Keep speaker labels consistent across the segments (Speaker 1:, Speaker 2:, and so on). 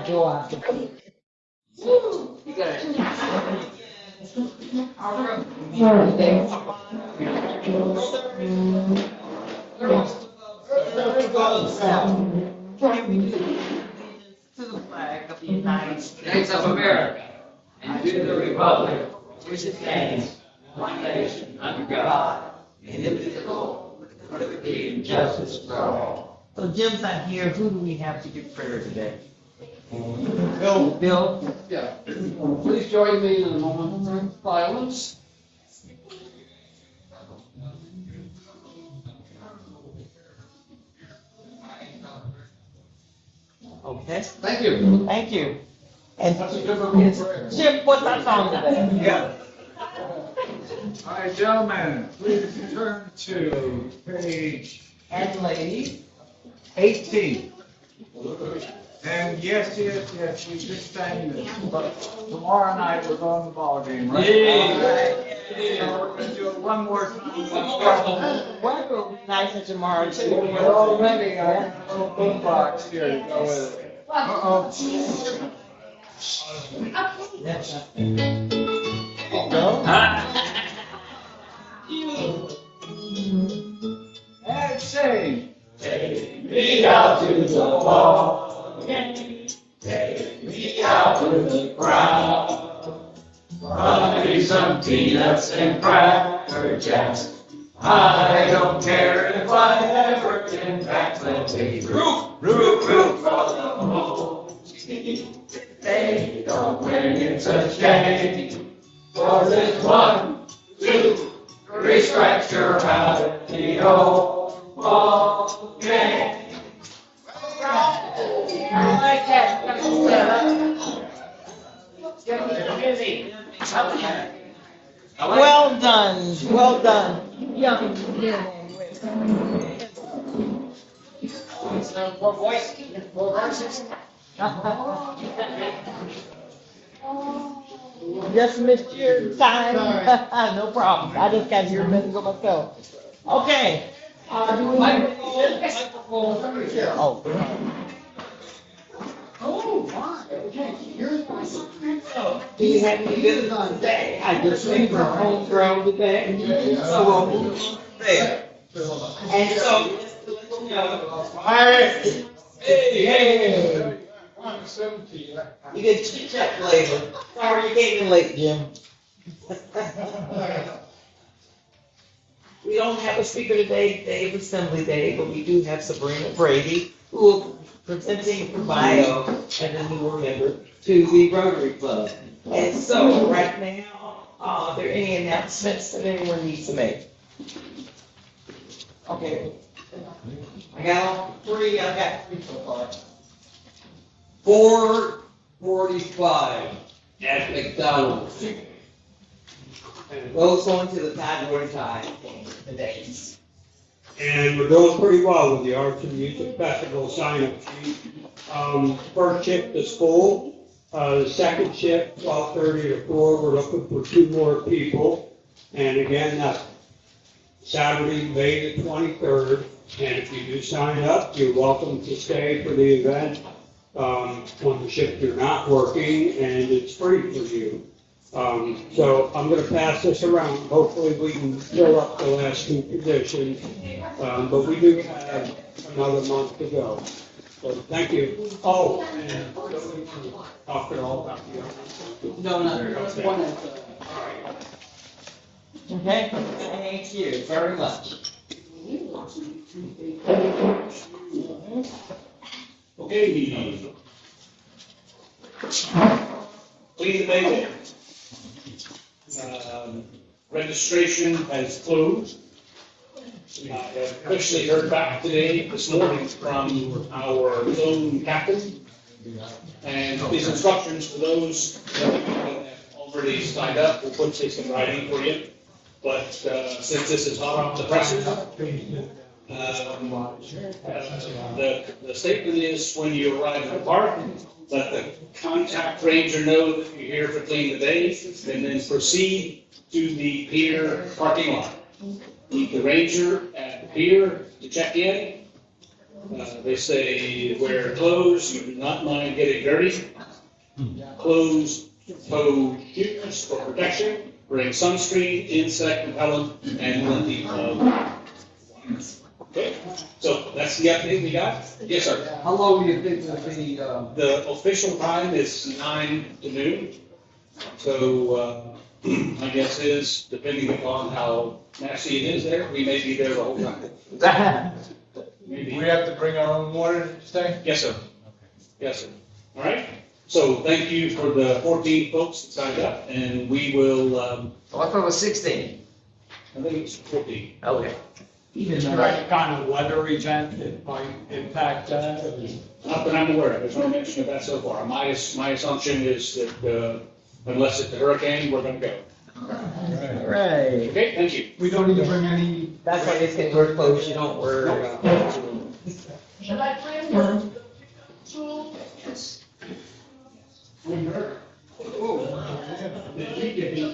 Speaker 1: got your eyes.
Speaker 2: You got it. To the flag of the United States of America and to the republic which it stands, one nation under God, indivisible, with liberty and justice for all.
Speaker 1: So Jim's not here. Who do we have to give prayer today?
Speaker 3: Bill.
Speaker 1: Bill?
Speaker 3: Yeah. Please join me in a moment of silence.
Speaker 1: Okay.
Speaker 3: Thank you.
Speaker 1: Thank you. And
Speaker 3: That's a good prayer.
Speaker 1: Jim, what's our song today?
Speaker 4: Yeah. All right, gentlemen, please turn to page
Speaker 1: And ladies.
Speaker 4: 18. And yes, you just sang this, but tomorrow night we're going to the ball game, right?
Speaker 1: Yeah.
Speaker 4: So we're going to do it one more time.
Speaker 1: Weather will be nice and tomorrow too.
Speaker 4: We're all ready. I got a little boombox here to go with it. Uh-oh. And sing.
Speaker 2: Take me out to the ball game. Take me out with the crowd. Run me some peanuts and cracker jacks. I don't care if I ever get back. Let me root for the whole team. If they don't win, it's a shame. 'Cause it's 1, 2, 3 strikes, you're out of the old ball game. I like that.
Speaker 1: Well done. Well done. Young.
Speaker 3: More voice. More voices.
Speaker 1: Just missed your time. No problem. I just got here a minute ago myself. Okay. Do we have
Speaker 3: Oh, my. Okay, here's my secret.
Speaker 1: Do you have any business today? I just think we're homegrown today. So we'll move on there. And so, just to let you know, hey.
Speaker 3: 170.
Speaker 1: You get chit chat later. Sorry you came in late, Jim. We don't have a speaker today, Day of Assembly Day, but we do have Sabrina Brady, who will be presenting her bio as a newer member to the Rotary Club. And so, right now, are there any announcements that anyone needs to make? Okay. I got all three, I got three so far.
Speaker 5: 4:45 at McDonald's.
Speaker 1: Those going to the Tide Water Tide today.
Speaker 5: And we're doing pretty well with the Arts and Music Festival sign-up sheet. First shift is full. The second shift, 12:30 to 4, we're looking for 2 more people. And again, that's Saturday, May the 23rd. And if you do sign up, you're welcome to stay for the event on the shift you're not working, and it's free for you. So I'm going to pass this around. Hopefully we can fill up the last 2 positions, but we do have another month to go. So thank you. Oh, and talk it all about the other.
Speaker 1: No. Okay, thank you very much.
Speaker 6: Okay. Please make it. Registration has closed. We have officially heard back today, this morning, from our zone captain. And these instructions for those that have already signed up, we'll put this in writing for you. But since this is hot off the presses, the statement is when you arrive at the park, let the contact ranger know that you're here for clean the day, and then proceed to the pier parking lot. Meet the ranger at the pier to check in, They say wear clothes, you do not mind getting dirty. Closed-toe shoes for protection. Bring sunscreen, insect repellent, and plenty of water. Okay, so that's the update we got. Yes, sir.
Speaker 3: How long do you think will be,
Speaker 6: The official time is 9 to noon. So, my guess is, depending upon how nasty it is there, we may be there the whole time. Maybe.
Speaker 4: We have to bring our own water, did you say?
Speaker 6: Yes, sir. Yes, sir. All right. So thank you for the 14 folks that signed up, and we will,
Speaker 2: I thought it was 16.
Speaker 6: I think it's 14.
Speaker 2: Okay.
Speaker 5: Is there any kind of weather event that might impact that?
Speaker 6: Not that I'm aware of. There's no mention of that so far. My assumption is that, unless it's a hurricane, we're gonna go.
Speaker 2: Right.
Speaker 6: Okay, thank you.
Speaker 3: we don't need to bring any,
Speaker 1: That's why they say wear clothes, you don't wear.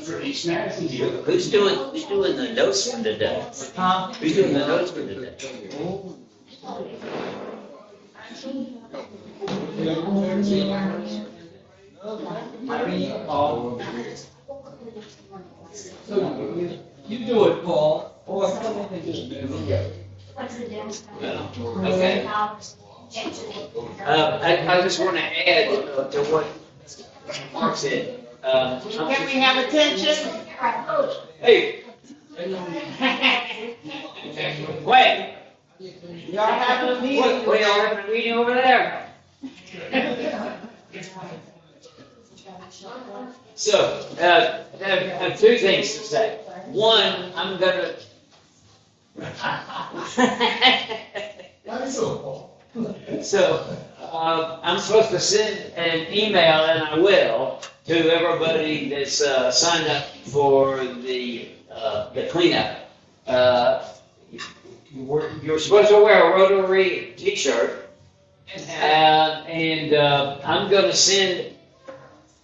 Speaker 6: Pretty snazzy here.
Speaker 2: Who's doing the notes for today?
Speaker 1: Huh?
Speaker 2: Who's doing the notes for today?
Speaker 3: so you do it, Paul. Or
Speaker 2: Okay. I just want to add to what Mark said.
Speaker 1: Can we have attention?
Speaker 2: Hey. Wait.
Speaker 1: Y'all having a meeting?
Speaker 2: What y'all having a meeting over there? So, I have two things to say. One, I'm gonna. So, I'm supposed to send an email, and I will, to everybody that's signed up for the cleanup. You're supposed to wear a Rotary T-shirt, and I'm gonna send,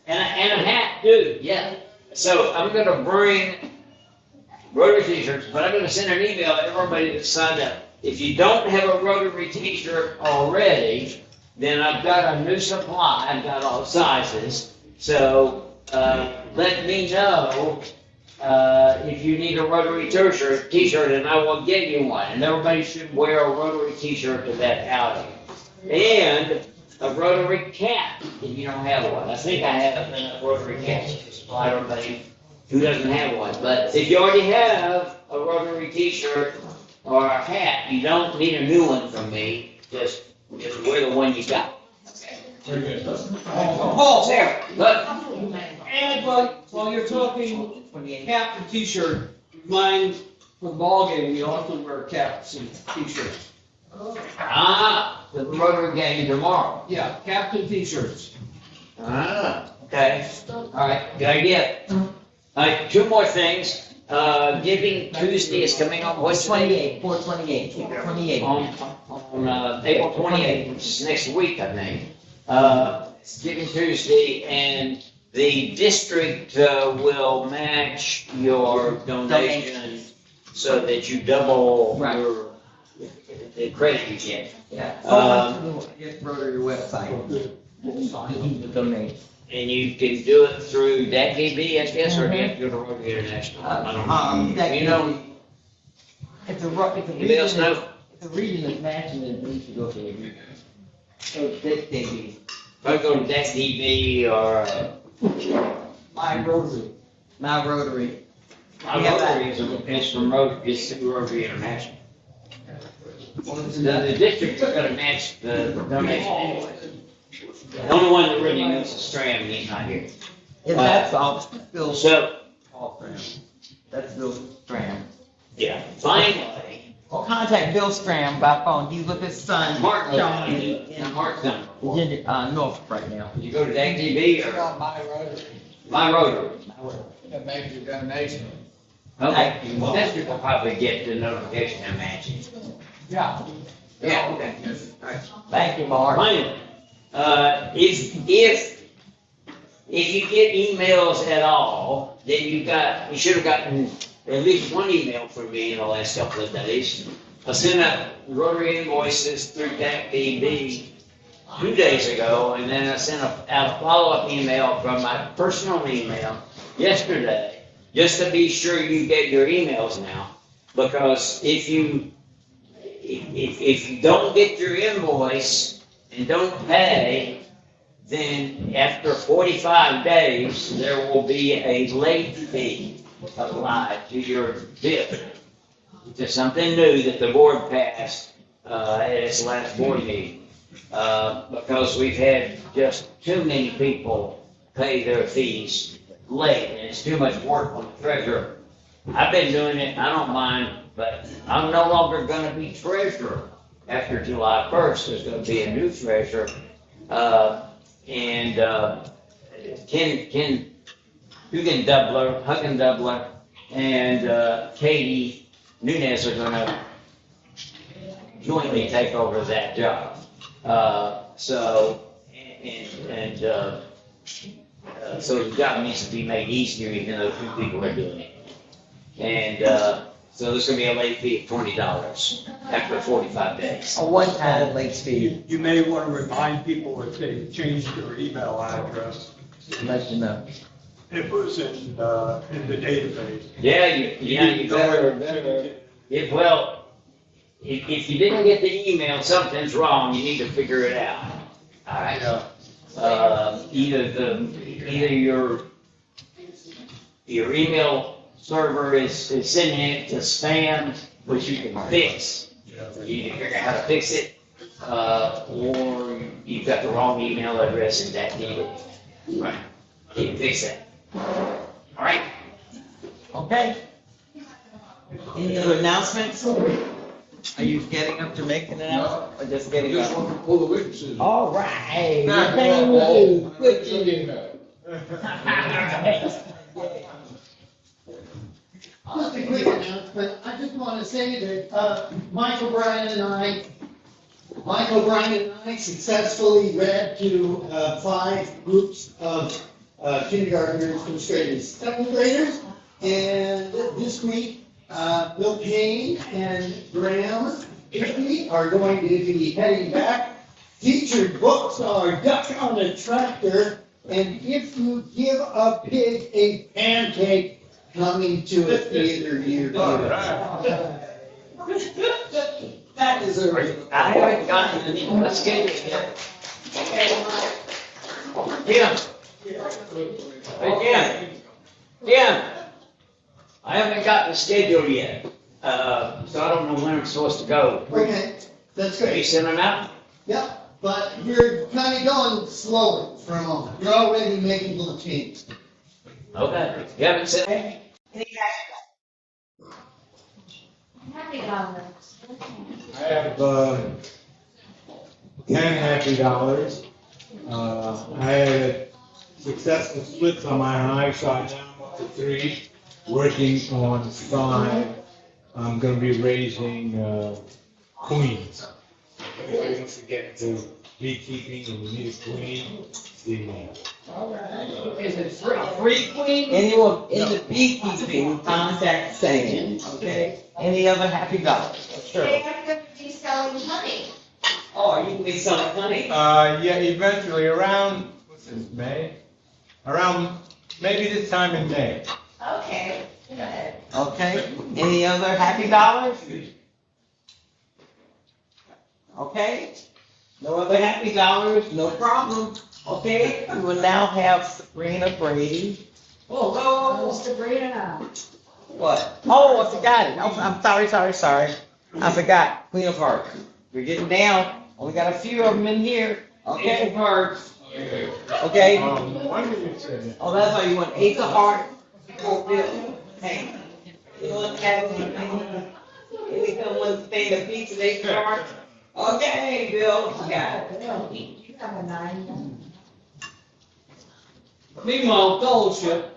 Speaker 2: and a hat too, yeah. So I'm gonna bring Rotary T-shirts, but I'm gonna send an email to everybody that's signed up. If you don't have a Rotary T-shirt already, then I've got a new supply. I've got all sizes. So let me know if you need a Rotary T-shirt, and I will get you one. And everybody should wear a Rotary T-shirt to that outing. And a Rotary cap if you don't have one. I think I have enough Rotary caps to supply everybody who doesn't have one. But if you already have a Rotary T-shirt or a hat, you don't need a new one from me. Just wear the one you got.
Speaker 3: Very good.
Speaker 2: Oh, Sarah, look.
Speaker 3: And while you're talking cap and t-shirt, mine for the ball game, we also wear caps and t-shirts.
Speaker 2: The Rotary game tomorrow.
Speaker 3: Yeah, caps and t-shirts.
Speaker 2: Okay. All right, good idea. All right, two more things. Giving Tuesday is coming on, what's
Speaker 1: 28, 4/28, 28.
Speaker 2: on April 28th, which is next week, I think. It's Giving Tuesday, and the district will match your donation so that you double
Speaker 1: Right.
Speaker 2: the credit you get.
Speaker 1: Yeah. Go to the Rotary website. Donate.
Speaker 2: And you can do it through DACB, I guess, or do you have to go to Rotary International? I don't know.
Speaker 1: That
Speaker 2: You know,
Speaker 1: If the
Speaker 2: anybody else
Speaker 1: region,
Speaker 2: know?
Speaker 1: if the region is matching it, we should go to the region. So they be
Speaker 2: If I go to DACB or,
Speaker 1: my Rotary. My Rotary.
Speaker 2: my Rotary is from Rotary, it's through Rotary International. The district is gonna match the donation anyway. The only one that really knows is Stram, and he's not here.
Speaker 1: If that's all, Bill
Speaker 2: So,
Speaker 1: Stram. That's Bill Stram.
Speaker 2: yeah, finally,
Speaker 1: Well, contact Bill Stram by phone. He's with his son,
Speaker 2: Mark,
Speaker 1: John,
Speaker 2: Mark's done before.
Speaker 1: in Norfolk right now.
Speaker 2: You go to DACB or
Speaker 4: On my Rotary,
Speaker 2: my Rotary?
Speaker 4: that makes your donation.
Speaker 2: Okay, well, district will probably get the notification and match it.
Speaker 3: Yeah.
Speaker 2: Yeah, okay. All right.
Speaker 1: Thank you, Mark.
Speaker 2: Finally, if you get emails at all, then you should have gotten at least one email from me in the last couple of days.
Speaker 7: I sent out Rotary invoices through DAC 2 days ago, and then I sent out a follow-up email from my personal email yesterday, just to be sure you get your emails now. Because if you don't get your invoice and don't pay, then after 45 days, there will be a late fee applied to your bill. It's something new that the board passed at its last board meeting, because we've had just too many people pay their fees late, and it's too much work on the treasurer. I've been doing it, I don't mind, but I'm no longer gonna be treasurer after July 1st. There's gonna be a new treasurer, and Ken Hugendubler, and Katie Nunez are gonna jointly take over that job. So the job needs to be made easier, even though 2 people are doing it. And so there's gonna be a late fee of $20 after 45 days.
Speaker 1: A one-time late fee,
Speaker 4: You may want to remind people if they changed their email address,
Speaker 1: let you know.
Speaker 4: it was in the database.
Speaker 7: You better. If you didn't get the email, something's wrong, you need to figure it out. All right? Either your email server is sending it to spam, which you can fix. You need to figure out how to fix it, or you've got the wrong email address in that deal. Right. You can fix that. All right?
Speaker 1: Okay. Any other announcements? Are you getting up to make an announcement, or just getting
Speaker 2: Just
Speaker 1: up?
Speaker 2: want to pull the witnesses.
Speaker 1: All right. Anything we do. Good to do.
Speaker 8: Just a quick announcement, I just want to say that Michael Bryan and I successfully read to 5 groups of kindergartners, first graders, second graders. And this week, Bill Payne and Graham Hickey are going to be heading back. Featured books are Duck on a Tractor and If You Give a Pig a Pancake, coming to a theater near you. That is a.
Speaker 7: I haven't gotten the schedule yet. Jim, I haven't got the schedule yet, so I don't know when I'm supposed to go.
Speaker 8: Okay, that's
Speaker 7: Are you
Speaker 8: great.
Speaker 7: sending them out?
Speaker 8: Yep, but you're kind of going slowly for a moment. You're already making little changes.
Speaker 7: Okay. You haven't sent?
Speaker 9: Happy dollars.
Speaker 4: I have 10 happy dollars. I had successful splits on my high, so I'm now up to 3, working on 5. I'm going to be raising queens. Everybody wants to get into beekeeping and we need a queen.
Speaker 3: Is it free queen?
Speaker 1: Anyone in the beekeeping, contact Sam, okay? Any other happy dollars? Sure.
Speaker 9: They have to be selling honey.
Speaker 1: Oh, you can be selling honey?
Speaker 4: Yeah, eventually around, what's this, May? Around, maybe this time in May.
Speaker 9: Okay, good.
Speaker 1: Okay, any other happy dollars? Okay, no other happy dollars, no problem. Okay, we will now have Sabrina Brady.
Speaker 9: Oh, Sabrina.
Speaker 1: What? Oh, I forgot it. I'm sorry. I forgot. Queen of Hearts. We're getting down. Only got a few of them in here. Okay.
Speaker 3: Hearts.
Speaker 1: Okay.
Speaker 4: When did you say that?
Speaker 1: Oh, that's why you want Ace of Hearts. Hey. You want to have someone say the piece of Ace of Hearts? Okay, Bill. You got it.
Speaker 9: You have a 9.
Speaker 3: Meanwhile, fellowship.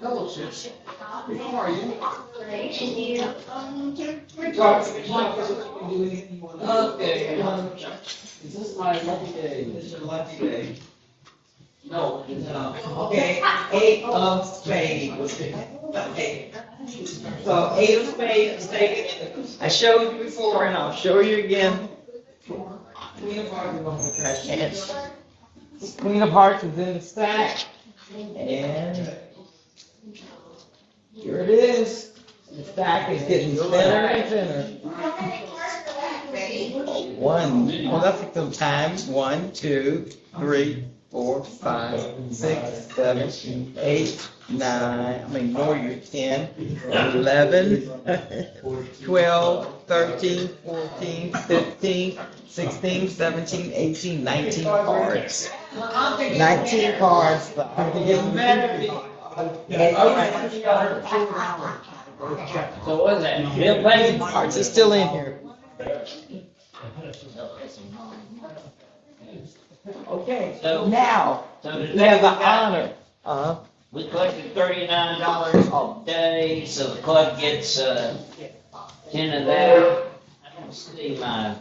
Speaker 3: Fellowship. How are you? Okay. Is this my lucky day?
Speaker 1: This is your lucky day.
Speaker 3: No, it's not.
Speaker 1: Okay, 8 of spades. Okay. So 8 of spades is taken. I showed you before and I'll show you again. Queen of hearts is on the trash can. Queen of hearts is in the stack. And here it is. The stack is getting thinner and thinner.
Speaker 9: How many cards are left, ready?
Speaker 1: One. Well, that's like some time. 1, 2, 3, 4, 5, 6, 7, 8, 9. I'm gonna ignore you. 10, 11, 12, 13, 14, 15, 16, 17, 18, 19 cards. 19 cards.
Speaker 7: So what is that? Bill Clinton?
Speaker 1: Cards are still in here. Okay,
Speaker 7: So-
Speaker 1: now,
Speaker 7: So
Speaker 1: we
Speaker 7: today
Speaker 1: have the
Speaker 7: we got,
Speaker 1: honor.
Speaker 7: we collected $39 a day, so the club gets, 10 of that. I don't see my,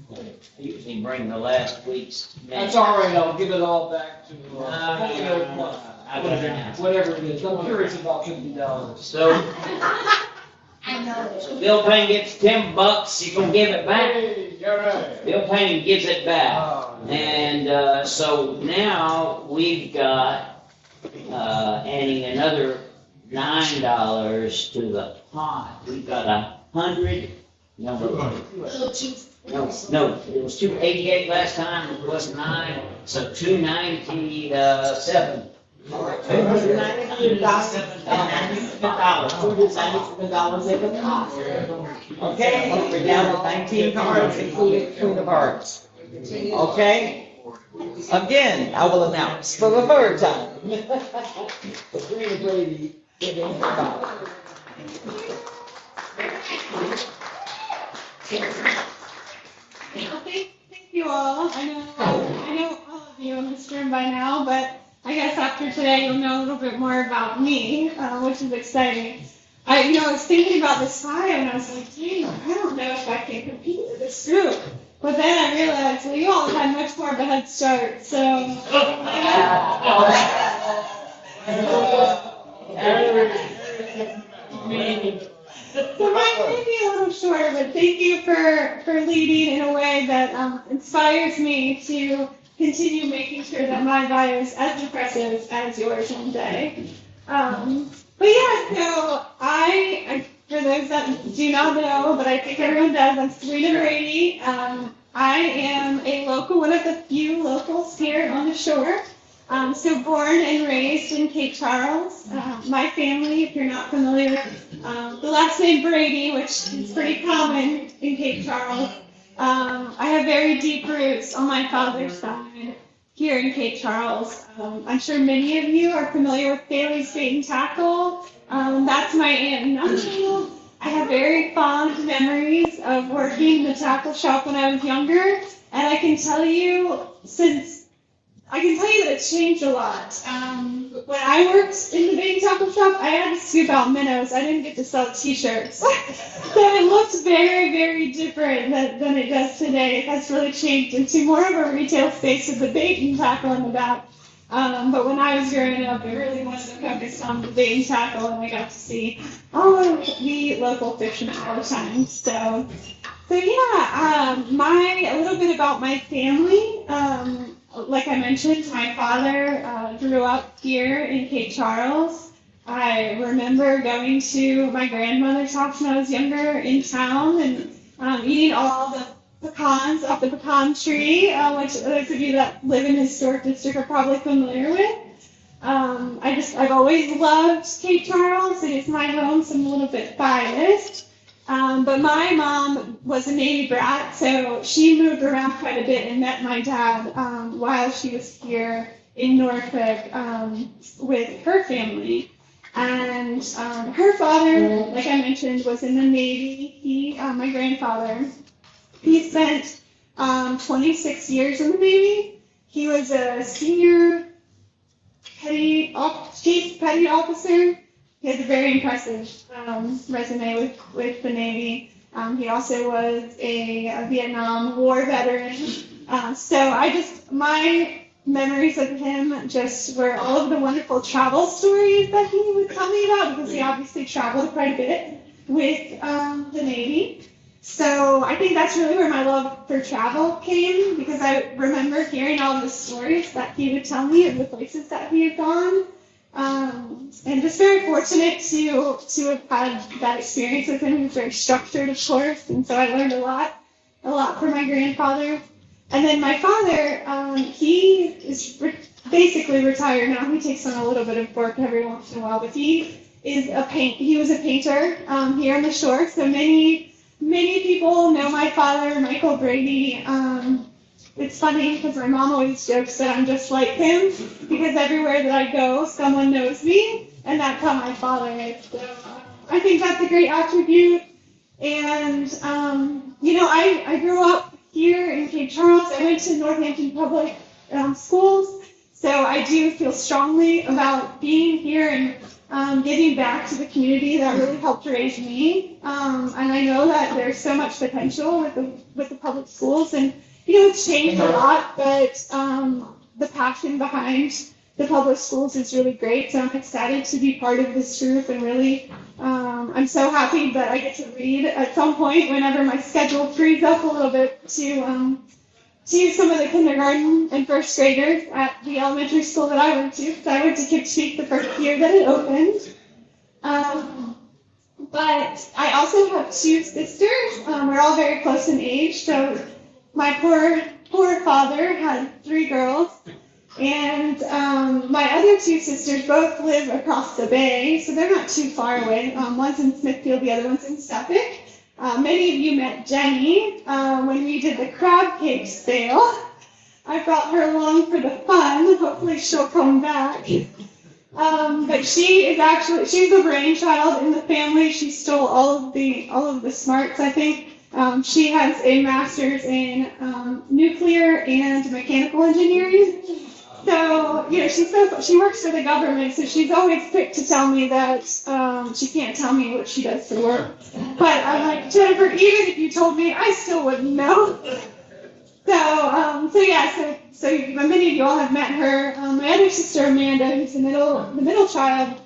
Speaker 7: I usually bring the last week's.
Speaker 3: That's all right, I'll give it all back to,
Speaker 7: I don't know.
Speaker 3: whatever it is. I'm curious about $50.
Speaker 7: So,
Speaker 9: I know.
Speaker 7: so Bill Payne gets $10, you gonna give it back?
Speaker 3: You're right.
Speaker 7: Bill Payne gives it back. And, so now we've got, adding another $9 to the pot. We've got 100, no, it was 288 last time, it was 9, so 297.
Speaker 1: Okay, we're down to 19 cards, including Queen of Hearts. Okay? Again, I will announce for the third time. The Queen of Brady giving her dollar.
Speaker 10: Well, thank you all. I know all of you in this room by now, but I guess after today you'll know a little bit more about me, which is exciting. I was thinking about this bio and I was like, dang, I don't know if I can compete with this group. But then I realized, well, you all had much more of a head start, so. So mine may be a little shorter, but thank you for leading in a way that inspires me to continue making sure that my bio is as impressive as yours one day. But yeah, so I for those that do not know, but I think everyone does, I'm Serena Brady. I am a local, one of the few locals here on the shore. So born and raised in Cape Charles. My family, if you're not familiar, the last name Brady, which is pretty common in Cape Charles. I have very deep roots on my father's side here in Cape Charles. I'm sure many of you are familiar with Bailey's Bait and Tackle. That's my aunt and uncle. I have very fond memories of working in the tackle shop when I was younger, and I can tell you that it's changed a lot. When I worked in the bait and tackle shop, I had to scoop out minnows. I didn't get to sell t-shirts. So it looked very, very different than it does today. It has really changed into more of a retail space with the bait and tackle in the back. But when I was growing up, I really wanted to focus on the bait and tackle, and I got to see all of the local fishermen all the time. So yeah, a little bit about my family. Like I mentioned, my father grew up here in Cape Charles. I remember going to my grandmother's house when I was younger in town and eating all the pecans off the pecan tree, which those of you that live in the historic district are probably familiar with. I've always loved Cape Charles. It is my home, so I'm a little bit biased. But my mom was a Navy brat, so she moved around quite a bit and met my dad while she was here in Norfolk with her family. And her father, like I mentioned, was in the Navy. My grandfather, he spent 26 years in the Navy. He was a senior chief petty officer. He has a very impressive resume with the Navy. He also was a Vietnam War veteran. So my memories of him just were all of the wonderful travel stories that he would tell me about, because he obviously traveled quite a bit with the Navy. So I think that's really where my love for travel came, because I remember hearing all the stories that he would tell me of the places that he had gone. And just very fortunate to have had that experience with him. He was very structured, of course, and so I learned a lot from my grandfather. And then my father, he is basically retired now. He takes on a little bit of work every once in a while, but he was a painter here on the shore. So many people know my father, Michael Brady. It's funny because my mom always jokes that I'm just like him, because everywhere that I go, someone knows me, and that's how my father is. So I think that's a great attribute. And I grew up here in Cape Charles. I went to Northampton Public Schools, so I do feel strongly about being here and giving back to the community that really helped raise me. And I know that there's so much potential with the public schools, and it's changed a lot, but the passion behind the public schools is really great. So I'm excited to be part of this group, and really, I'm so happy that I get to read at some point whenever my schedule frees up a little bit to some of the kindergarten and first graders at the elementary school that I went to. So I went to Kipspeak the first year that it opened. But I also have two sisters. We're all very close in age. So my poor father had 3 girls. And my other 2 sisters both live across the bay, so they're not too far away. One's in Smithfield, the other one's in Suffolk. Many of you met Jenny when we did the crab cake sale. I brought her along for the fun. Hopefully she'll come back. But she's the brainchild in the family. She stole all of the smarts, I think. She has a master's in nuclear and mechanical engineering. So, she works for the government, so she's always quick to tell me that she can't tell me what she does for work. But I'm like, Jennifer, even if you told me, I still wouldn't know. So many of you all have met her. My other sister, Amanda, who's the middle child,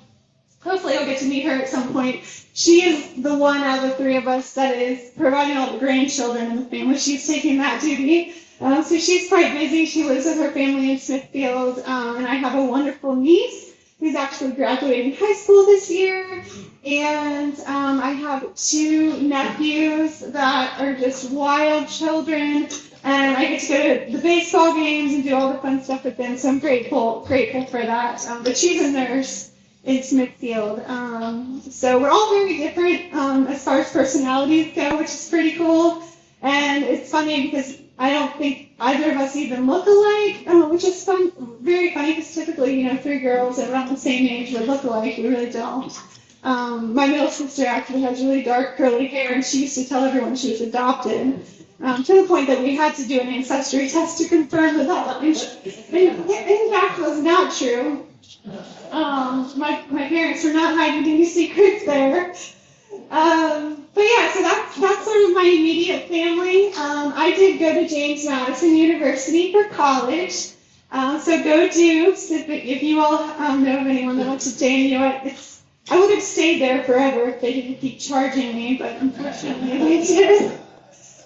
Speaker 10: hopefully you'll get to meet her at some point. She is the one out of the 3 of us that is providing all the grandchildren in the family. She's taking that duty. So she's quite busy. She lives with her family in Smithfield, and I have a wonderful niece who's actually graduating high school this year, and I have 2 nephews that are just wild children, and I get to go to the baseball games and do all the fun stuff with them, so I'm grateful for that. But she's a nurse in Smithfield, so we're all very different as far as personalities go, which is pretty cool. And it's funny because I don't think either of us even look alike, which is fun, very funny, because typically, 3 girls around the same age would look alike. We really don't. My middle sister actually has really dark curly hair, and she used to tell everyone she was adopted, to the point that we had to do an ancestry test to confirm that which in fact was not true. My parents were not hiding any secrets there. But yeah, so that's sort of my immediate family. I did go to James Madison University for college. So go Dukes. If you all know of anyone that went to JMU, I would have stayed there forever if they didn't keep charging me, but unfortunately they did.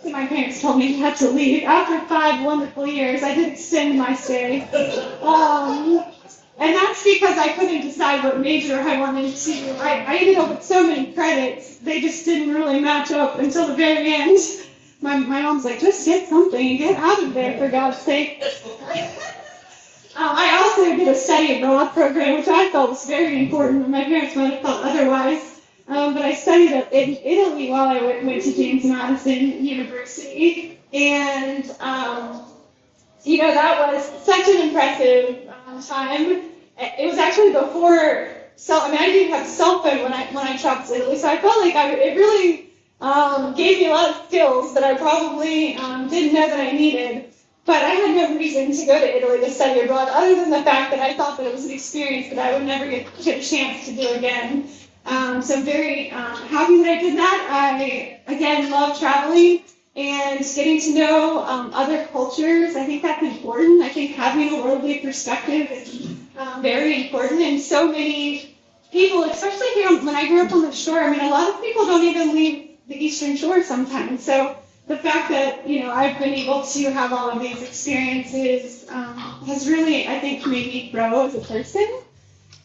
Speaker 10: So my parents told me I had to leave. After 5 wonderful years, I did extend my stay. And that's because I couldn't decide what major I wanted to. I ended up with so many credits, they just didn't really match up until the very end. My mom's like, just get something and get out of there, for God's sake. I also did a study abroad program, which I felt was very important, and my parents might have felt otherwise. But I studied in Italy while I went to James Madison University. And, that was such an impressive time. It was actually before, I didn't have a cell phone when I traveled to Italy, so I felt like it really gave me a lot of skills that I probably didn't know that I needed. But I had no reason to go to Italy to study abroad, other than the fact that I thought that it was an experience that I would never get a chance to do again. So I'm very happy that I did that. I, again, love traveling. and getting to know other cultures. I think that's important. I think having a worldly perspective is very important. And so many people, especially here when I grew up on the shore, I mean, a lot of people don't even leave the Eastern Shore sometimes. So the fact that, I've been able to have all of these experiences has really, I think, made me grow as a person.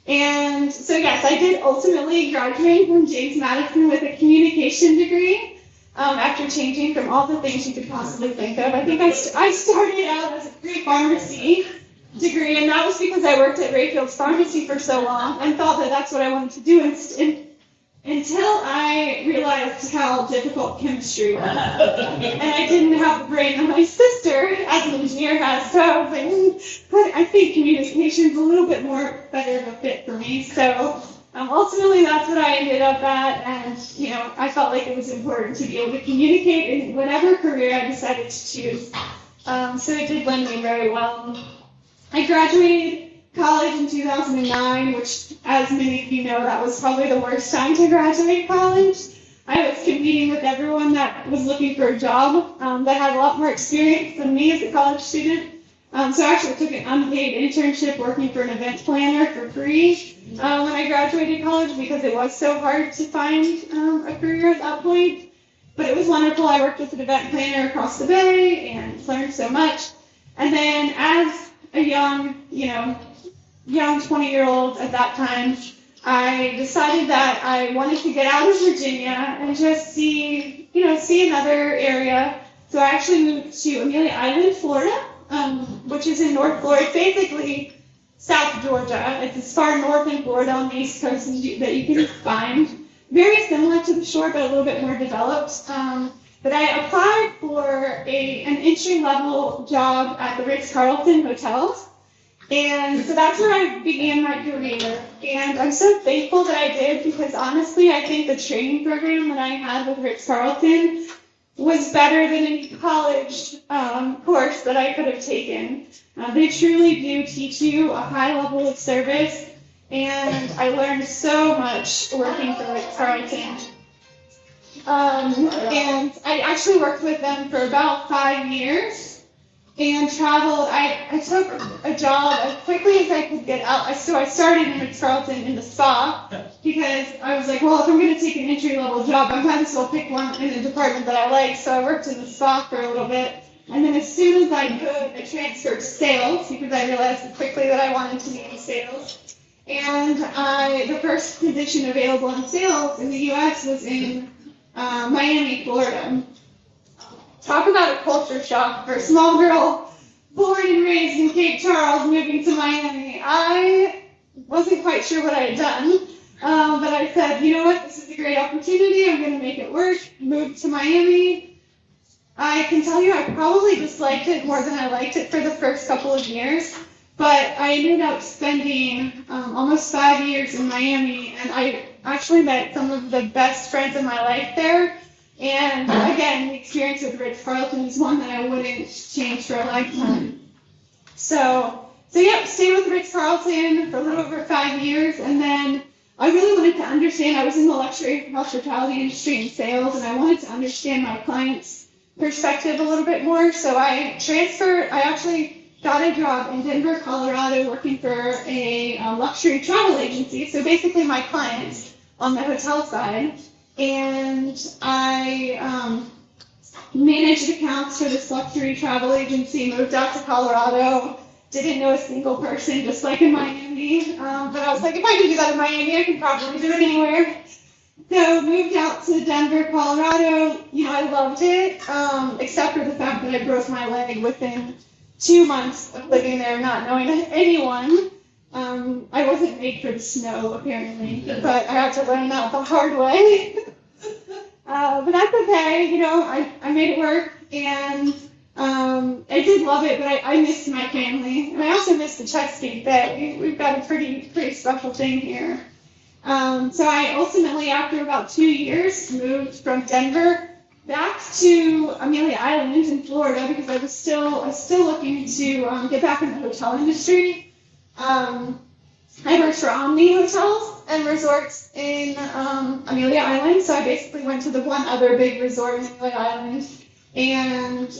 Speaker 10: And so, yes, I did ultimately graduate from James Madison with a communication degree after changing from all the things you could possibly think of. I think I started out as a pre-pharmacy degree, and that was because I worked at Rayfield's Pharmacy for so long and thought that that's what I wanted to do until I realized how difficult chemistry was. And I didn't have the brain that my sister, as an engineer, has, so I was like, but I think communication's a little bit more better of a fit for me. So ultimately, that's what I ended up at, and I felt like it was important to be able to communicate in whatever career I decided to choose. So it did lend me very well. I graduated college in 2009, which, as many of you know, that was probably the worst time to graduate college. I was competing with everyone that was looking for a job that had a lot more experience than me as a college student. So I actually took an unpaid internship working for an event planner for free when I graduated college because it was so hard to find a career at that point. But it was wonderful. I worked with an event planner across the bay and learned so much. And then as a young 20-year-old at that time, I decided that I wanted to get out of Virginia and just see another area. So I actually moved to Amelia Island, Florida, which is in North Florida, basically South Georgia. It's as far north in Florida on the East Coast that you can find. Very similar to the shore, but a little bit more developed. But I applied for an entry-level job at the Ritz-Carlton Hotel. And so that's where I began my career. And I'm so thankful that I did because honestly, I think the training program that I had with Ritz-Carlton was better than any college course that I could have taken. They truly do teach you a high level of service, and I learned so much working for Ritz-Carlton. And I actually worked with them for about 5 years. And traveled. I took a job as quickly as I could get out. So I started in Ritz-Carlton in the spa because I was like, well, if I'm going to take an entry-level job, I might as well pick one in a department that I like. So I worked in the spa for a little bit. And then as soon as I could, I transferred to sales because I realized quickly that I wanted to be in sales. And the first position available in sales in the U.S. was in Miami, Florida. Talk about a culture shock for a small girl born and raised in Cape Charles moving to Miami. I wasn't quite sure what I had done, but I said, you know what, this is a great opportunity. I'm going to make it work. Moved to Miami. I can tell you I probably disliked it more than I liked it for the first couple of years, but I ended up spending almost 5 years in Miami, and I actually met some of the best friends in my life there. And again, the experience with Ritz-Carlton is one that I wouldn't change for a lifetime. So yeah, stayed with Ritz-Carlton for a little over 5 years, and then I really wanted to understand. I was in the luxury hospitality industry in sales, and I wanted to understand my clients' perspective a little bit more. So I transferred. I actually got a job in Denver, Colorado, working for a luxury travel agency. So basically, my clients on the hotel side. And I managed accounts for this luxury travel agency, moved out to Colorado, didn't know a single person, just like in Miami. But I was like, if I can do that in Miami, I can probably do it anywhere. So moved out to Denver, Colorado. I loved it, except for the fact that I broke my leg within 2 months of living there, not knowing anyone. I wasn't made for the snow, apparently, but I had to learn that the hard way. But that's okay, I made it work, and I did love it, but I missed my family, and I also missed the Chesapeake Bay. We've got a pretty special thing here. So I ultimately, after about 2 years, moved from Denver back to Amelia Island in Florida because I was still looking to get back in the hotel industry. I worked for Omni Hotels and Resorts in Amelia Island, so I basically went to the one other big resort in Amelia Island and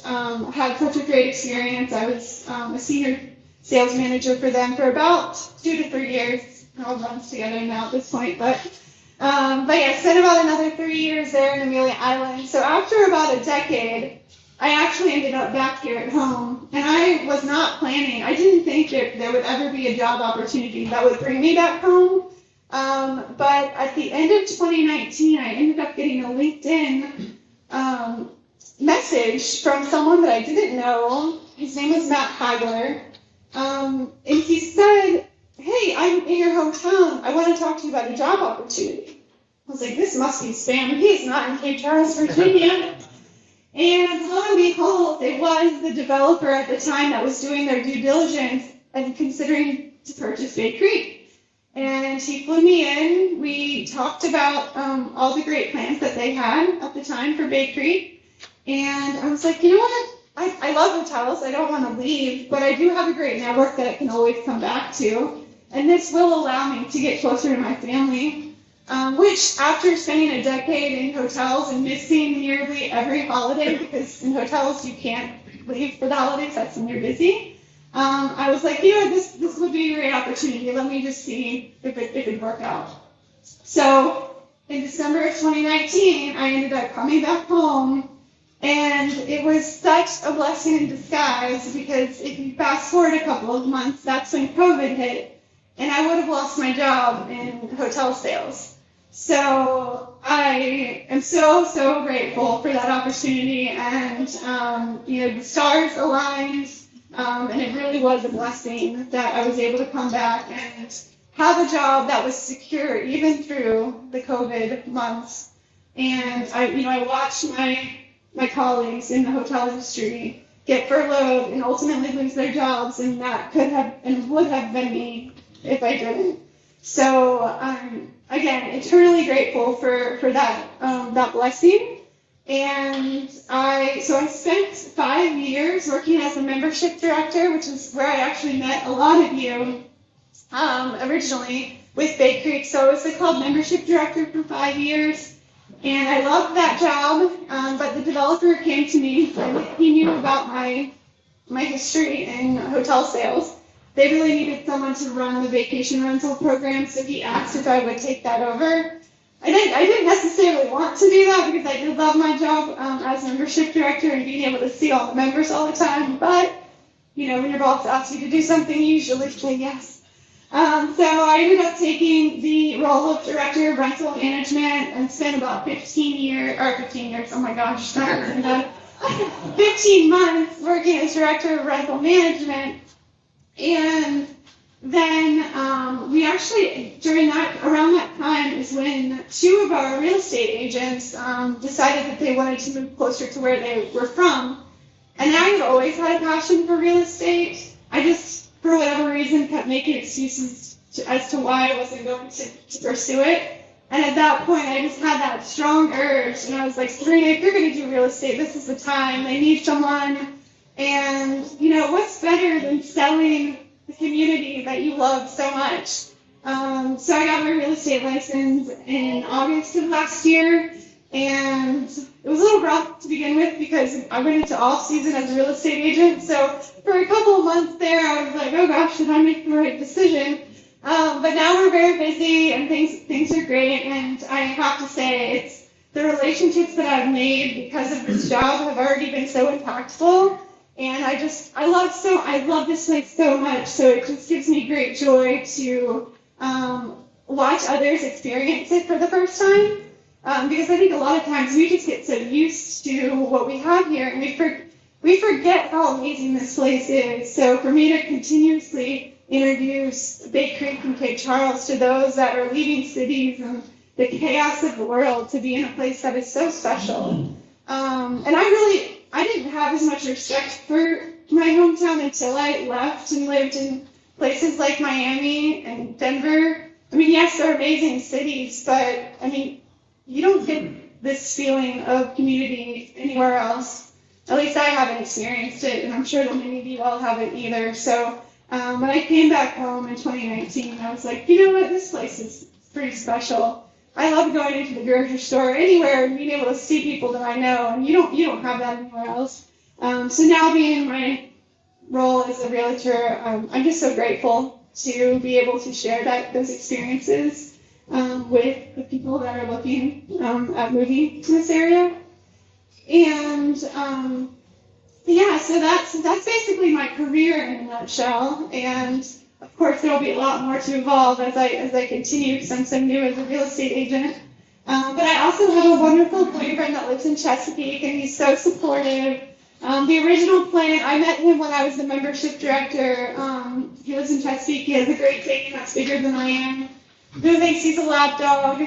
Speaker 10: had such a great experience. I was a senior sales manager for them for about 2 to 3 years. It all runs together now at this point, but yeah, spent about another 3 years there in Amelia Island. So after about a decade, I actually ended up back here at home, and I was not planning. I didn't think that there would ever be a job opportunity that would bring me back home. But at the end of 2019, I ended up getting a LinkedIn message from someone that I didn't know. His name was Matt Hagler. And he said, "Hey, I'm in your hometown. I want to talk to you about a job opportunity." I was like, this must be spam. He's not in Cape Charles, Virginia. And lo and behold, it was the developer at the time that was doing their due diligence and considering to purchase Bay Creek. And he flew me in. We talked about all the great plans that they had at the time for Bay Creek. And I was like, you know what? I love hotels. I don't want to leave, but I do have a great network that I can always come back to. And this will allow me to get closer to my family. Which, after spending a decade in hotels and missing nearly every holiday, because in hotels you can't leave for the holidays, that's when you're busy, I was like, you know, this would be a great opportunity. Let me just see if it'd work out. So in December of 2019, I ended up coming back home, and it was such a blessing in disguise, because if you fast forward a couple of months, that's when COVID hit, and I would have lost my job in hotel sales. So I am so grateful for that opportunity, and the stars aligned, and it really was a blessing that I was able to come back and have a job that was secure even through the COVID months. And I watched my colleagues in the hotel industry get furloughed and ultimately lose their jobs, and that could have and would have been me if I didn't. So again, eternally grateful for that blessing. And I spent 5 years working as a membership director, which is where I actually met a lot of you originally with Bay Creek. So I was the club membership director for 5 years, and I loved that job. But the developer came to me, and he knew about my history in hotel sales. They really needed someone to run the vacation rental program, so he asked if I would take that over. I didn't necessarily want to do that, because I did love my job as membership director and being able to see all the members all the time. But when your boss asks you to do something, you usually say yes. So I ended up taking the role of director of rental management and spent about 15 years, oh my gosh, not even that, 15 months working as director of rental management. And then we actually, around that time is when 2 of our real estate agents decided that they wanted to move closer to where they were from. And I had always had a passion for real estate. I just, for whatever reason, kept making excuses as to why I wasn't going to pursue it. And at that point, I just had that strong urge. And I was like, Serena, if you're going to do real estate, this is the time. They need someone. And, what's better than selling the community that you love so much? So I got my real estate license in August of last year, and it was a little rough to begin with because I went into off season as a real estate agent. So for a couple of months there, I was like, oh gosh, did I make the right decision? But now we're very busy, and things are great, and I have to say, it's the relationships that I've made because of this job have already been so impactful. And I love this place so much, so it just gives me great joy to watch others experience it for the first time. Because I think a lot of times we just get so used to what we have here, and we forget how amazing this place is. So for me to continuously introduce Bay Creek and Cape Charles to those that are leaving cities and the chaos of the world to be in a place that is so special. And I didn't have as much respect for my hometown until I left and lived in places like Miami and Denver. I mean, yes, they're amazing cities, but you don't get this feeling of community anywhere else. At least I haven't experienced it, and I'm sure that many of you all haven't either. So when I came back home in 2019, I was like, you know what, this place is pretty special. I love going into the grocery store, anywhere, and being able to see people that I know, and you don't have that anywhere else. So now being in my role as a realtor, I'm just so grateful to be able to share those experiences with the people that are looking at moving to this area. And yeah, so that's basically my career in a nutshell. And of course, there will be a lot more to evolve as I continue, because I'm so new as a real estate agent. But I also have a wonderful boyfriend that lives in Chesapeake, and he's so supportive. The original plan, I met him when I was the membership director. He lives in Chesapeake. He has a Great Dane that's bigger than I am. Who thinks he's a lap dog?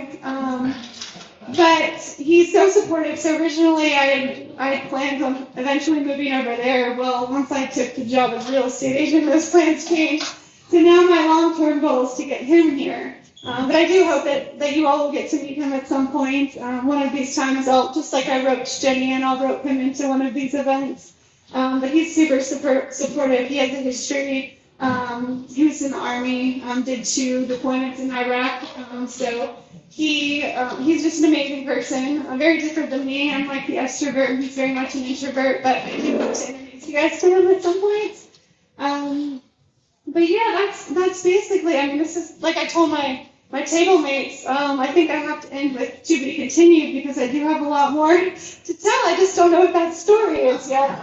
Speaker 10: But he's so supportive. So originally I had planned on eventually moving over there. Well, once I took the job as real estate agent, those plans changed. So now my long-term goal is to get him here. But I do hope that you all will get to meet him at some point. One of these times, just like I roped Jenny in, I'll rope him into one of these events. But he's super supportive. He has a history. He was in the Army, did 2 deployments in Iraq. So he's just an amazing person. Very different than me. I'm like the extrovert. He's very much an introvert. But I do hope to introduce you guys to him at some point. But yeah, that's basically. I mean, this is like I told my table mates. I think I have to end with to be continued because I do have a lot more to tell. I just don't know what that story is yet.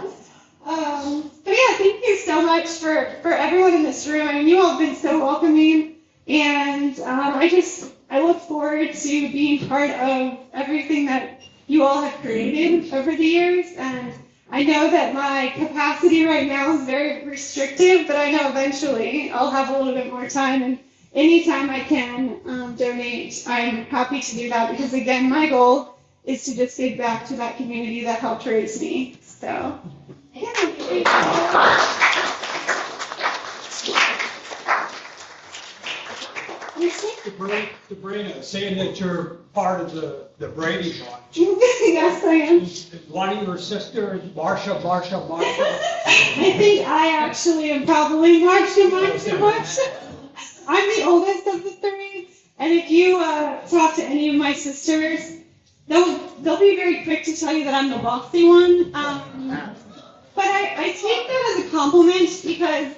Speaker 10: But yeah, thank you so much for everyone in this room. I mean, you all have been so welcoming, and I look forward to being part of everything that you all have created over the years. And I know that my capacity right now is very restrictive, but I know eventually I'll have a little bit more time, and anytime I can donate, I'm happy to do that because, again, my goal is to just give back to that community that helped raise me. So, yeah.
Speaker 5: Sabrina, saying that you're part of the Brady Bunch.
Speaker 10: Yes, I am.
Speaker 5: One of your sisters, Marsha.
Speaker 10: I think I actually am probably Marsha. I'm the oldest of the 3, and if you talk to any of my sisters, they'll be very quick to tell you that I'm the bossy one. But I take that as a compliment because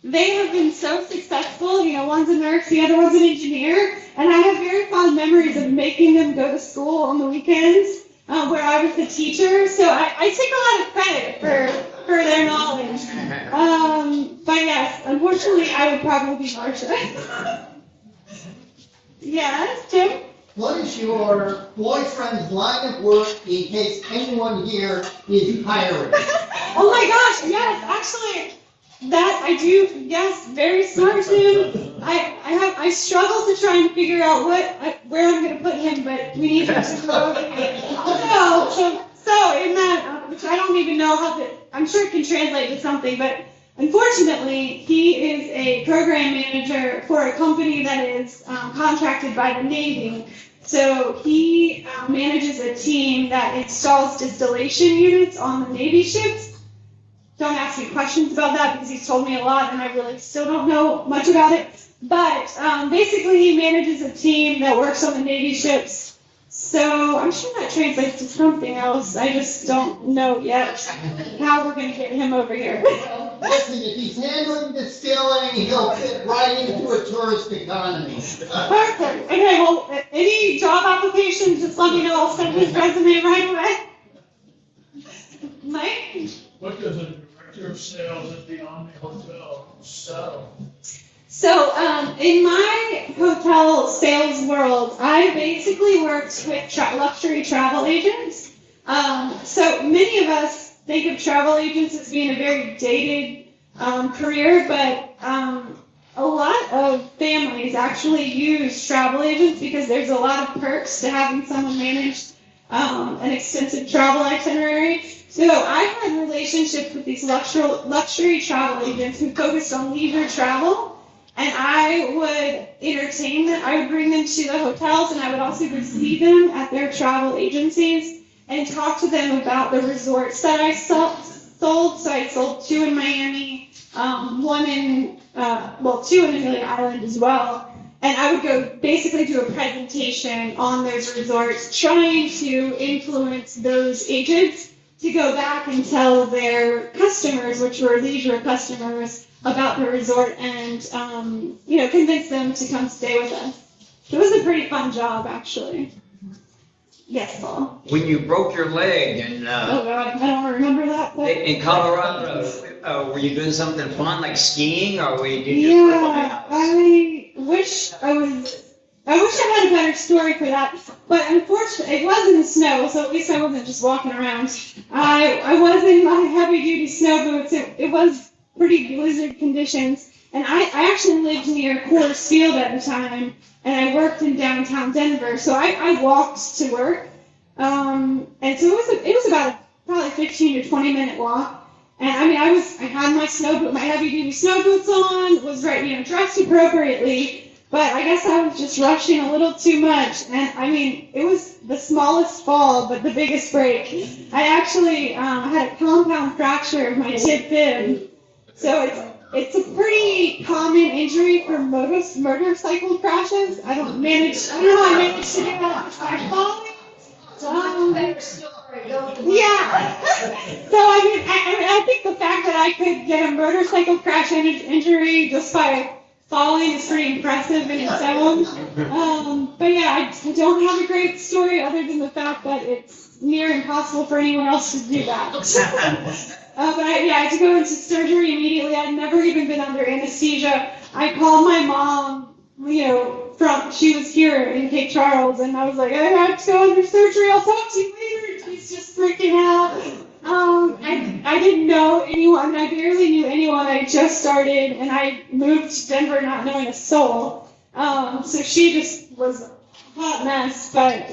Speaker 10: they have been so successful. You know, one's a nurse, the other one's an engineer, and I have very fond memories of making them go to school on the weekends where I was the teacher. So I take a lot of credit for their knowledge. But yes, unfortunately, I would probably be Marsha. Yes, Jim?
Speaker 8: What is your boyfriend's line of work in case anyone here is hiring?
Speaker 10: Oh my gosh, yes, actually, that I do, yes, very smart, Jim. I struggle to try and figure out where I'm going to put him, but we need him to go over here. So in that, which I don't even know how to, I'm sure it can translate to something, but unfortunately, he is a program manager for a company that is contracted by the Navy. So he manages a team that installs distillation units on the Navy ships. Don't ask me questions about that because he's told me a lot and I really still don't know much about it. But basically he manages a team that works on the Navy ships. So I'm sure that translates to something else. I just don't know yet how we're going to get him over here.
Speaker 8: Listen, if he's handling distilling, he'll fit right into a tourist economy.
Speaker 10: Perfect. Okay, well, any job applications, just let me know. I'll send his resume right away. Mike?
Speaker 2: What does a director of sales at the Omni Hotel sell?
Speaker 10: So, in my hotel sales world, I basically worked with luxury travel agents. So many of us think of travel agents as being a very dated career, but a lot of families actually use travel agents because there's a lot of perks to having someone manage an extensive travel itinerary. So I had relationships with these luxury travel agents who focused on leisure travel. And I would entertain them. I would bring them to the hotels, and I would also receive them at their travel agencies and talk to them about the resorts that I sold. So I sold 2 in Miami, 2 in Amelia Island as well. And I would go basically do a presentation on those resorts, trying to influence those agents to go back and tell their customers, which were leisure customers, about the resort and, convince them to come stay with us. It was a pretty fun job, actually. Yes, Paul.
Speaker 7: When you broke your leg and,
Speaker 10: Oh, God, I don't remember that. But...
Speaker 7: in Colorado, were you doing something fun like skiing or were you doing
Speaker 10: Yeah, I wish I had a better story for that, but unfortunately, it was in the snow, so at least I wasn't just walking around. I was in my heavy-duty snow boots. It was pretty blizzard conditions, and I actually lived near Coors Field at the time, and I worked in downtown Denver, so I walked to work, and so it was about probably 15 to 20-minute walk. And I mean, I had my heavy-duty snow boots on, was dressed appropriately. But I guess I was just rushing a little too much, and I mean, it was the smallest fall, but the biggest break. I actually had a compound fracture of my tib fib, so it's a pretty common injury for motorcycle crashes. I don't know how I managed to do that by falling. Yeah. So I think the fact that I could get a motorcycle crash injury just by falling is pretty impressive in its own. But yeah, I don't have a great story other than the fact that it's near impossible for anyone else to do that. But I had to go into surgery immediately. I'd never even been under anesthesia. I called my mom, she was here in Cape Charles, and I was like, I have to go under surgery. I'll talk to you later. She's just freaking out. I didn't know anyone. I barely knew anyone. I just started, and I moved to Denver not knowing a soul. So she just was a hot mess. But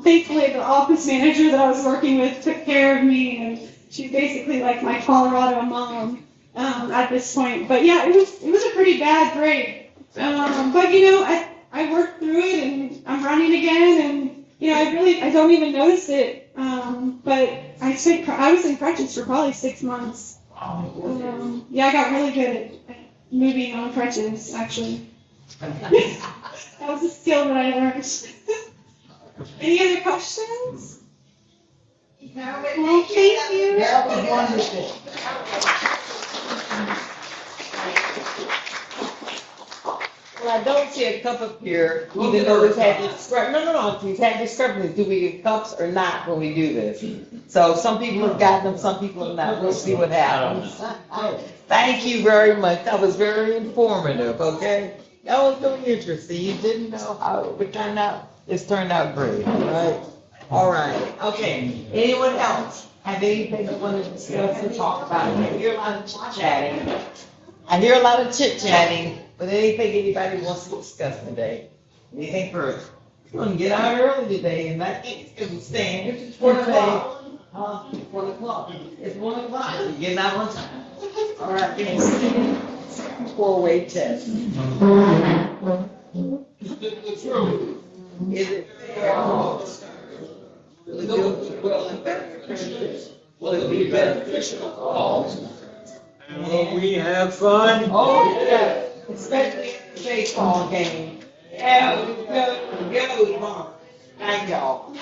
Speaker 10: thankfully, the office manager that I was working with took care of me, and she's basically like my Colorado mom at this point. But yeah, it was a pretty bad break. But I worked through it, and I'm running again, and I don't even notice it. But I was in crutches for probably 6 months. I got really good at moving on crutches, actually. That was a skill that I learned. Any other questions?
Speaker 9: No,
Speaker 10: Well, thank you.
Speaker 1: That was wonderful. Well, I don't see a cup up here, even though we've had we've had discrepancies, do we get cups or not when we do this? So some people have gotten them, some people have not, we'll see what happens. Thank you very much, that was very informative, okay? That was really interesting, you didn't know how it would turn out, it's turned out great, all right, okay, anyone else have anything they want to discuss and talk about? I hear a lot of chit-chatting, but anything anybody wants to discuss today? Anything further? We're gonna get out early today, and I think it's gonna be staying. It's 1 o'clock. 1 o'clock. It's 1 o'clock. We're getting out on time. All right, thanks. 4-way test. Is it fair?
Speaker 6: Will it be beneficial?
Speaker 5: Will we have fun?
Speaker 1: Oh, yeah, especially in the baseball game. Yeah, go, Mark. Thank y'all.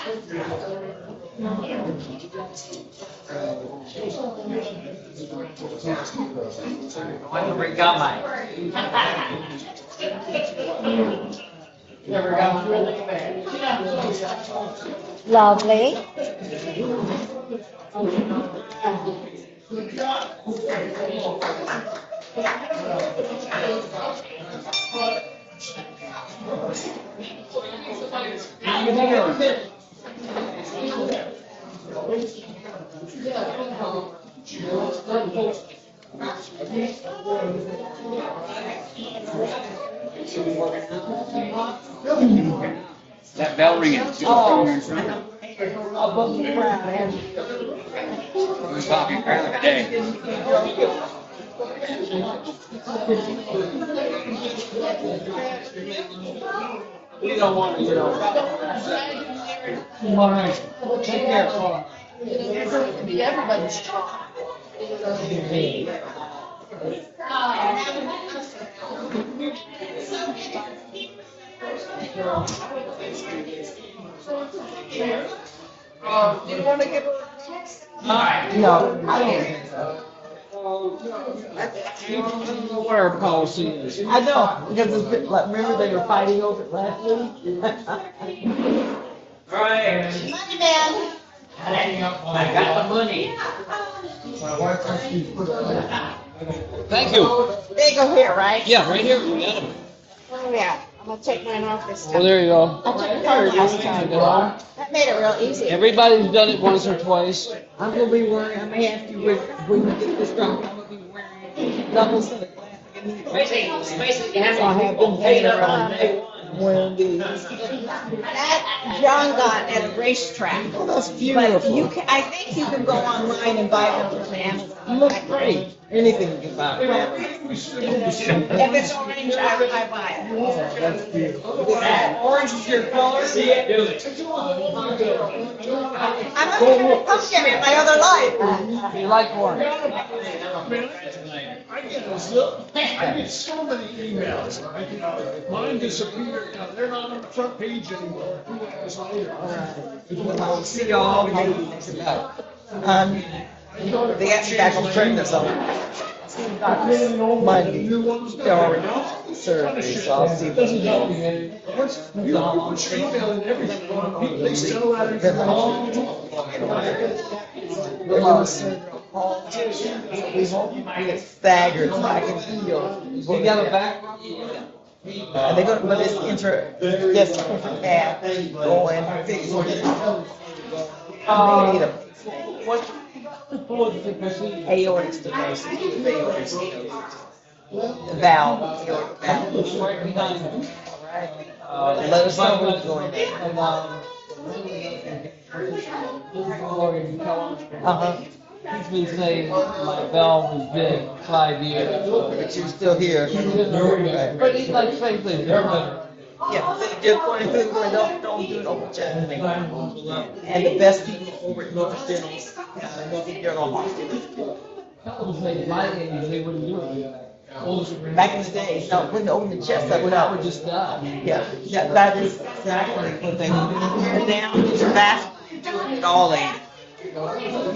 Speaker 7: Never got mine.
Speaker 1: Never got really bad.
Speaker 9: Lovely.
Speaker 6: That bell ringing.
Speaker 1: Above the ground, and
Speaker 6: Who's talking earlier today?
Speaker 3: We don't want to, All right. Take care, Paul.
Speaker 1: everybody's talking.
Speaker 3: don't know what our policy is.
Speaker 1: I know, because it's been, like, remember they were fighting over it last week?
Speaker 7: Right.
Speaker 10: Money man.
Speaker 7: I got the money.
Speaker 3: Thank you.
Speaker 9: They go here, right?
Speaker 3: Yeah, right here. We got 'em.
Speaker 9: Oh, yeah. I'm gonna take mine off this
Speaker 3: Oh,
Speaker 9: time.
Speaker 3: there you go.
Speaker 9: I took a card last time. That made it real easy.
Speaker 3: Everybody's done it once or twice.
Speaker 1: I'm gonna be wearing, I may have to, when we get this done, I'm gonna be wearing double set of glasses.
Speaker 7: Basically,
Speaker 1: So I have them paid around
Speaker 7: day one.
Speaker 1: when the,
Speaker 9: That John got at a racetrack.
Speaker 1: oh, that's
Speaker 9: But
Speaker 1: beautiful.
Speaker 9: you can, I think you can go online and buy them from Amazon.
Speaker 1: Look great. Anything you can buy.
Speaker 9: If it's orange, I buy it.
Speaker 1: Yeah, that's beautiful.
Speaker 3: Orange is your color.
Speaker 7: See it, do it.
Speaker 9: I'm a pumpkin in my other life.
Speaker 3: You like orange?
Speaker 2: I get so many emails, right? You know, mine disappeared, you know, they're not on the front page anymore. 2 hours later.
Speaker 1: I'll see y'all. They got me back on track this Monday. They're already surgery, so I'll see
Speaker 2: Doesn't help
Speaker 1: them.
Speaker 2: you any. You put your email and everything on, people, they still let it go.
Speaker 1: We hope you get staggered so I can feel.
Speaker 3: You got a back?
Speaker 1: And they're gonna, but it's just path going, fix it. They need a aortic stenosis, aortic stenosis. The valve, aortic valve.
Speaker 3: Right behind you.
Speaker 1: Let us know what's going
Speaker 3: And,
Speaker 1: on.
Speaker 3: lawyer, you tell him.
Speaker 1: Uh-huh.
Speaker 3: He's been saying my valve has been 5 years.
Speaker 1: But you're still here. Right.
Speaker 3: But he's like, same thing.
Speaker 1: Yeah, just going through, don't do it over chest. And the best people over at North General Hospital.
Speaker 3: Tell him they my age, they wouldn't do it.
Speaker 1: Back in the day, no, when they opened the chest up,
Speaker 3: When I
Speaker 1: no.
Speaker 3: would just die.
Speaker 1: Yeah, that is exactly what they do. Tear down, it's fast, do it all in.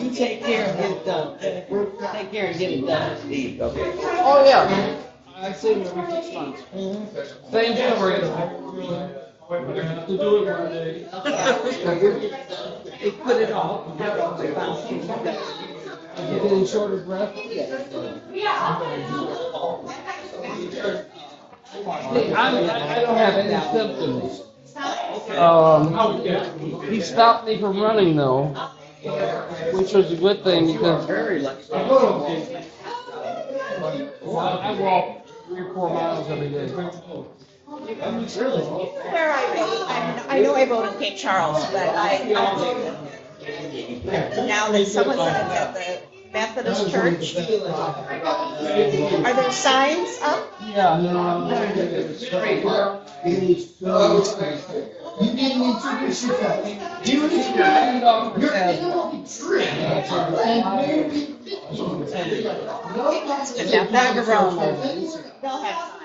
Speaker 1: You take care and get it done. Take care and get it done, Steve, okay?
Speaker 3: Oh, yeah. I see him every 6 months. Same generator. We're gonna have to do it one day.
Speaker 1: They put it on. They found something that-
Speaker 3: You getting short of breath? I don't have any symptoms. He stopped me from running though, which was a good thing because I walk 3 or 4 miles every day.
Speaker 9: Where I know I vote in Cape Charles, but now that someone said at the Methodist Church, are there signs up?
Speaker 3: Yeah.
Speaker 8: You didn't introduce yourself. You
Speaker 3: Your
Speaker 9: They'll have signs.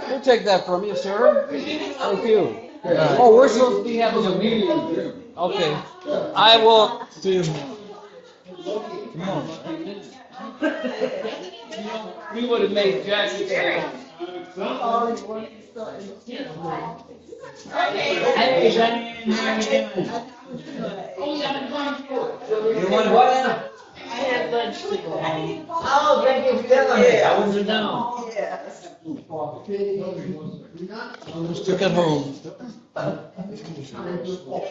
Speaker 3: We'll take that from you, sir. Thank you. Oh, we're supposed to be having a meeting. Okay. I will. We would have made Jackie say.
Speaker 7: Hey, Diane, how you doing? You want what now?
Speaker 9: I had lunch today.
Speaker 7: Oh, thank you for telling me. I wouldn't have known.
Speaker 9: Yes.
Speaker 3: Just took it home.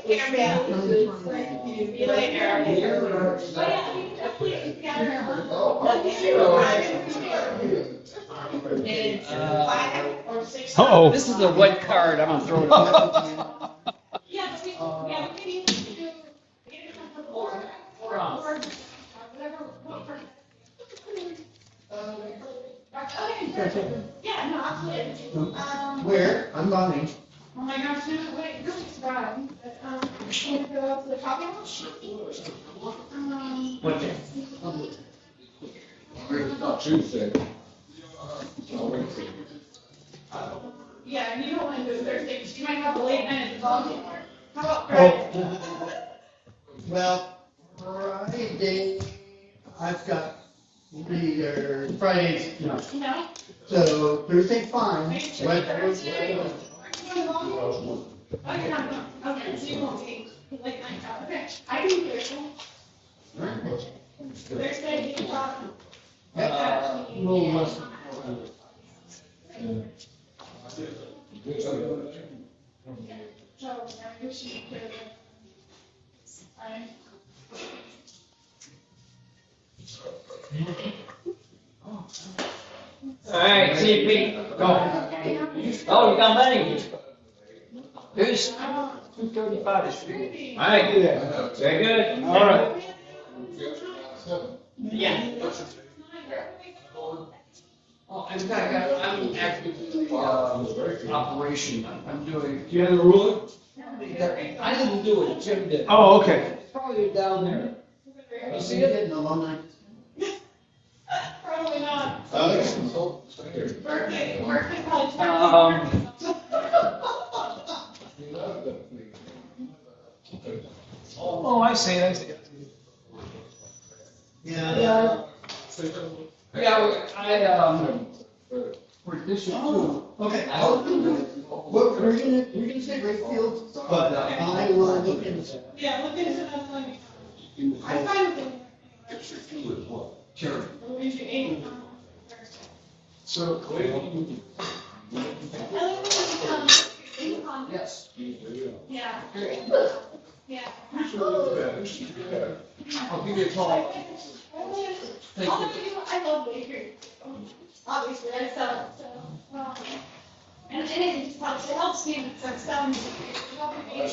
Speaker 9: Here, man. See you later. It's 5 or 6.
Speaker 3: Uh-oh. This is a wet card. I'm gonna throw it away.
Speaker 9: Yeah, no, absolutely.
Speaker 8: Where? I'm buying.
Speaker 9: Oh my gosh, no, wait, this is fine. Can we go up to the coffee house?
Speaker 2: Tuesday.
Speaker 9: Yeah, and you don't want to do it Thursday, because you might have a late night at the ball game. How about Friday?
Speaker 8: Well, Friday, weekday, I've got Fridays, no.
Speaker 10: No?
Speaker 8: So Thursday, fine. Wednesday,
Speaker 10: Oh, you're not going, okay, so you won't be like 9 o'clock, okay, I can do it. Thursday, 8 o'clock.
Speaker 8: little less.
Speaker 10: So, I wish you could. I.
Speaker 7: All right, CP, go. Oh, you got money? Who's? 235 is good. All right, do that. Very good. All right. Yeah.
Speaker 3: Oh, in fact, I'm actually, operation, I'm doing. Do you have a ruler? I didn't do it, Jim did.
Speaker 6: Oh, okay.
Speaker 3: It's probably down there. You see it?
Speaker 8: Getting alumni.
Speaker 10: Probably not.
Speaker 8: Okay.
Speaker 10: Birthday probably.
Speaker 6: Oh, I see it.
Speaker 8: Yeah.
Speaker 3: Yeah, for District 2.
Speaker 8: Okay. We're gonna say Wakefield, but I will look into.
Speaker 10: Yeah, look into that one. I'm fine with it.
Speaker 3: Sure.
Speaker 10: We'll do 8 on Thursday.
Speaker 3: So. Yes.
Speaker 10: Yeah. Yeah.
Speaker 3: I'll give you a call. Thank you.
Speaker 10: I love bakery. Obviously, I sell it, so. And it just helps me with selling.